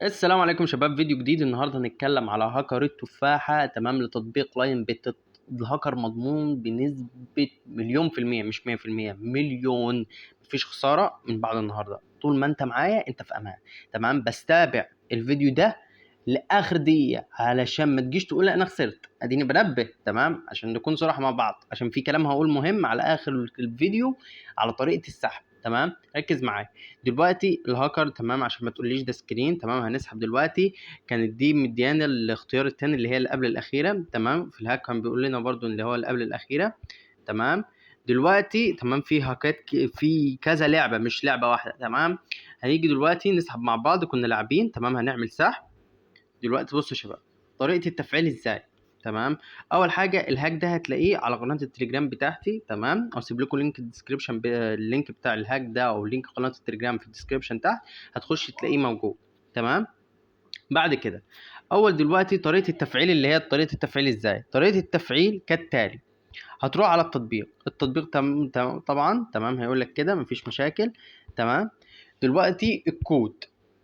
السلام عليكم شباب، فيديو جديد. النهارده هنتكلم على هاكر التفاحة تمام لتطبيق لاين بت. الهاكر مضمون بنسبة مليون في المية، مش 100%، مليون. مفيش خسارة من بعد النهارده، طول ما انت معايا انت في امان. تمام، بس تابع الفيديو ده لاخر دقيقة علشان ما تجيش تقول انا خسرت. اديني بنبه تمام عشان نكون صراحة مع بعض، عشان في كلام هقول مهم على اخر الفيديو على طريقة السحب. تمام، ركز معايا دلوقتي. الهاكر تمام عشان ما تقوليش ده سكرين. تمام، هنسحب دلوقتي. كانت دي مديانا الاختيار التاني اللي هي اللي قبل الاخيره. تمام، في الهاك كان بيقول لنا برضو اللي هو اللي قبل الاخيره. تمام، دلوقتي تمام في هاكات في كذا لعبه، مش لعبه واحده. تمام، هنيجي دلوقتي نسحب مع بعض. كنا لاعبين تمام، هنعمل سحب دلوقتي. بصوا يا شباب طريقه التفعيل ازاي. تمام، اول حاجه الهاك ده هتلاقيه على قناه التليجرام بتاعتي. تمام، اسيب لكم لينك الديسكريبشن، اللينك بتاع الهاك ده او لينك قناه التليجرام في الديسكريبشن تحت. هتخش تلاقيه موجود. تمام، بعد كده اول دلوقتي طريقه التفعيل اللي هي طريقه التفعيل ازاي. طريقه التفعيل كالتالي: هتروح على التطبيق طبعا. تمام، هيقول لك كده مفيش مشاكل. تمام، دلوقتي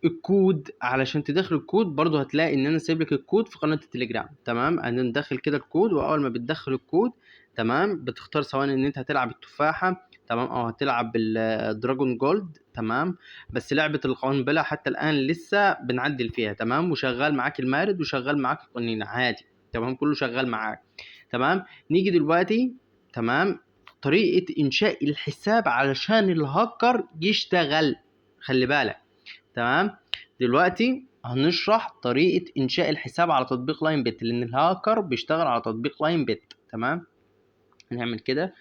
الكود علشان تدخل الكود برضو هتلاقي ان انا سايب لك الكود في قناه التليجرام. تمام، انا ندخل كده الكود، واول ما بتدخل الكود تمام بتختار سواء ان انت هتلعب التفاحه تمام او هتلعب الدراجون جولد. تمام، بس لعبه القنبله حتى الان لسه بنعدل فيها. تمام، وشغال معاك المارد وشغال معاك القنينه عادي. تمام، كله شغال معاك. تمام، نيجي دلوقتي. تمام، طريقه انشاء الحساب علشان الهاكر يشتغل، خلي بالك. تمام، دلوقتي هنشرح طريقة إنشاء الحساب على تطبيق لاين بت، لأن الهاكر بيشتغل على تطبيق لاين بت. تمام، هنعمل كده.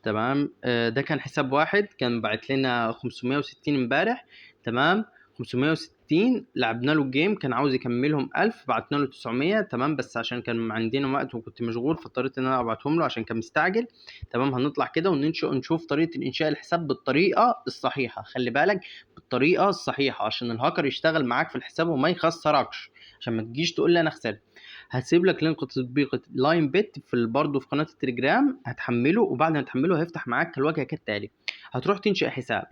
تمام، ده كان حساب واحد كان باعت لنا 560 امبارح. تمام، 560 لعبنا له الجيم، كان عاوز يكملهم 1000، بعتنا له 900. تمام، بس عشان كان عندنا وقت وكنت مشغول فاضطريت ان انا ابعتهم له عشان كان مستعجل. تمام، هنطلع كده ونشوف طريقة انشاء الحساب بالطريقة الصحيحة. خلي بالك، بالطريقة الصحيحة عشان الهاكر يشتغل معاك في الحساب وما يخسركش، عشان ما تجيش تقول لي انا خسرت. هسيب لك لينك تطبيق لاين بت برضه في قناه التليجرام، هتحمله، وبعد ما تحمله هيفتح معاك الواجهه كالتالي: هتروح تنشئ حساب.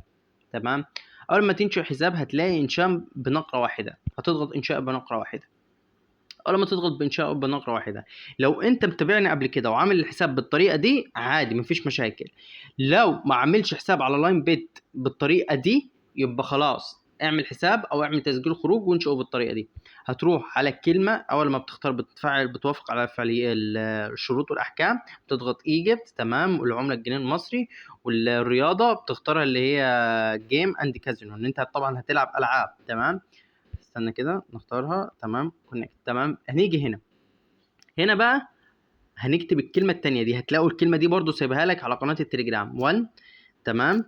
تمام، اول ما تنشئ حساب هتلاقي انشاء بنقره واحده، هتضغط انشاء بنقره واحده. اول ما تضغط بانشاء بنقره واحده، لو انت متابعني قبل كده وعامل الحساب بالطريقه دي عادي مفيش مشاكل. لو ما عملش حساب على لاين بيت بالطريقه دي يبقى خلاص اعمل حساب او اعمل تسجيل خروج وانشئه بالطريقه دي. هتروح على الكلمه اول ما بتختار بتفعل بتوافق على فعليه الشروط والاحكام، بتضغط ايجيبت. تمام، والعمله الجنيه المصري، والرياضه بتختارها اللي هي جيم اند كازينو، ان انت طبعا هتلعب العاب. تمام، استنى كده نختارها. تمام، كونكت. تمام، هنيجي هنا بقى هنكتب الكلمة التانية دي. هتلاقوا الكلمة دي برضو سايبها لك على قناة التليجرام 1. تمام،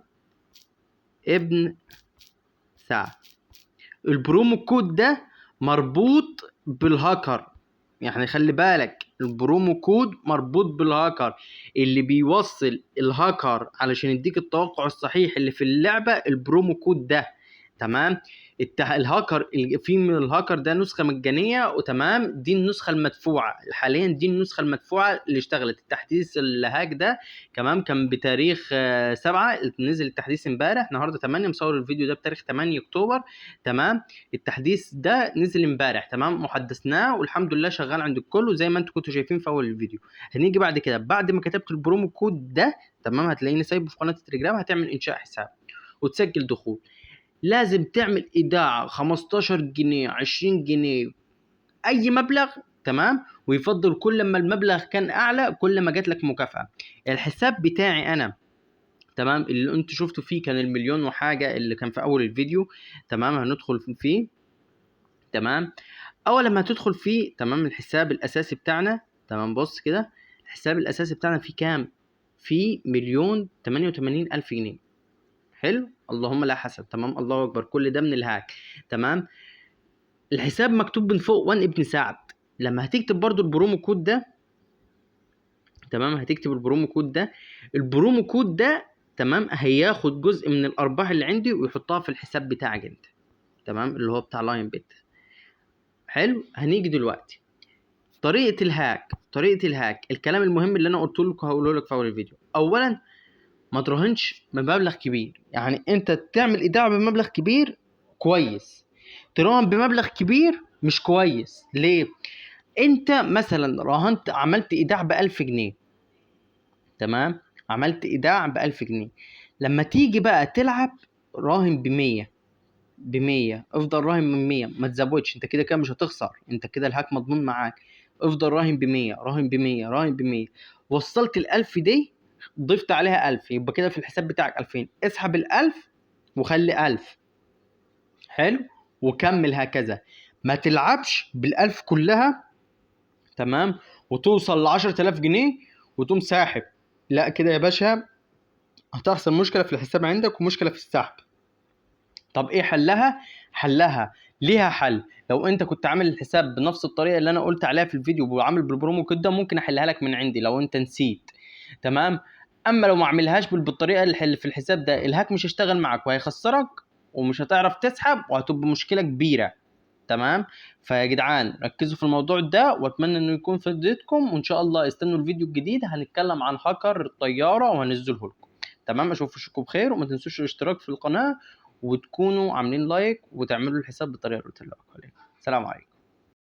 ابن سعد. البرومو كود ده مربوط بالهاكر، يعني خلي بالك البرومو كود مربوط بالهاكر اللي بيوصل الهاكر علشان يديك التوقع الصحيح اللي في اللعبة البرومو كود ده. تمام، الهاكر في من الهاكر ده نسخة مجانية، وتمام دي النسخة المدفوعة حاليا، دي النسخة المدفوعة اللي اشتغلت. التحديث الهاك ده كمان كان بتاريخ 7، نزل التحديث امبارح. النهارده 8، مصور الفيديو ده بتاريخ 8 اكتوبر. تمام، التحديث ده نزل امبارح. تمام، وحدثناه والحمد لله شغال عند الكل، وزي ما انتم كنتوا شايفين في اول الفيديو. هنيجي بعد كده بعد ما كتبت البرومو كود ده تمام هتلاقيني سايبه في قناة التليجرام. هتعمل انشاء حساب وتسجل دخول. لازم تعمل ايداع 15 جنيه 20 جنيه اي مبلغ. تمام، ويفضل كل ما المبلغ كان اعلى كل ما جات لك مكافأة. الحساب بتاعي انا تمام اللي انتوا شفتوا فيه كان المليون وحاجة اللي كان في اول الفيديو. تمام، هندخل فيه. تمام، اول لما تدخل فيه تمام الحساب الاساسي بتاعنا. تمام، بص كده الحساب الاساسي بتاعنا فيه كام؟ فيه 1,088,000 جنيه. حلو، اللهم لا حسد. تمام، الله اكبر، كل ده من الهاك. تمام، الحساب مكتوب من فوق 1 ابن سعد. لما هتكتب برضو البرومو كود ده، تمام هتكتب البرومو كود ده. البرومو كود ده تمام هياخد جزء من الارباح اللي عندي ويحطها في الحساب بتاعك انت. تمام، اللي هو بتاع لاين بيت. حلو، هنيجي دلوقتي طريقة الهاك. الكلام المهم اللي انا قلته لكم هقوله لك في اول الفيديو. اولا ما تراهنش بمبلغ كبير، يعني انت تعمل ايداع بمبلغ كبير كويس، تراهن بمبلغ كبير مش كويس. ليه؟ انت مثلا راهنت، عملت ايداع ب1000 جنيه، تمام، عملت ايداع ب1000 جنيه. لما تيجي بقى تلعب راهن ب100 افضل راهن من 100، ما تزودش، انت كده كده مش هتخسر، انت كده الهاك مضمون معاك. افضل راهن ب100 راهن ب100 راهن ب100، وصلت ال1000 دي، ضفت عليها 1000، يبقى كده في الحساب بتاعك 2000، اسحب ال1000 وخلي 1000. حلو. وكمل هكذا، ما تلعبش بال1000 كلها، تمام، وتوصل ل10000 جنيه وتقوم ساحب. لا كده يا باشا هتحصل مشكلة في الحساب عندك ومشكلة في السحب. طب ايه حلها؟ حلها ليها حل. لو انت كنت عامل الحساب بنفس الطريقه اللي انا قلت عليها في الفيديو وعامل بالبرومو كده، ممكن احلها لك من عندي لو انت نسيت، تمام. اما لو ما عملهاش بالطريقه اللي في الحساب ده، الهاك مش هيشتغل معاك وهيخسرك ومش هتعرف تسحب وهتبقى مشكله كبيره، تمام. فيا جدعان ركزوا في الموضوع ده، واتمنى انه يكون فادتكم، وان شاء الله استنوا الفيديو الجديد هنتكلم عن هاكر الطياره وهنزله لكم، تمام. اشوفكم بخير، وما تنسوش الاشتراك في القناه، وتكونوا عاملين لايك وتعملوا الحساب بالطريقه اللي قلت لكم عليها. سلام عليكم.